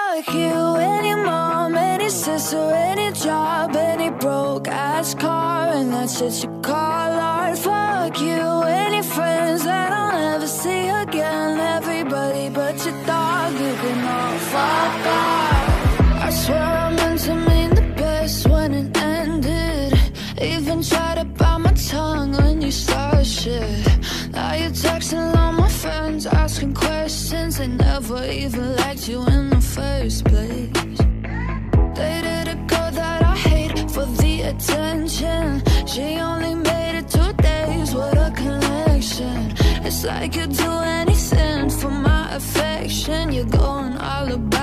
Fuck you, any mom, any sister, any job, any broke ass car, and that's shit you call art. Fuck you, any friends that I'll never see again. Everybody but your dog, you can all fuck off. I swear I meant to mean the best when it ended. Even tried to bite my tongue when you started shit. Now you're texting all my friends, asking questions. They never even liked you in the first place. Dated a girl that I hate for the attention. She only made it 2 days, what a connection. It's like you'd do anything for my affection. You're going all about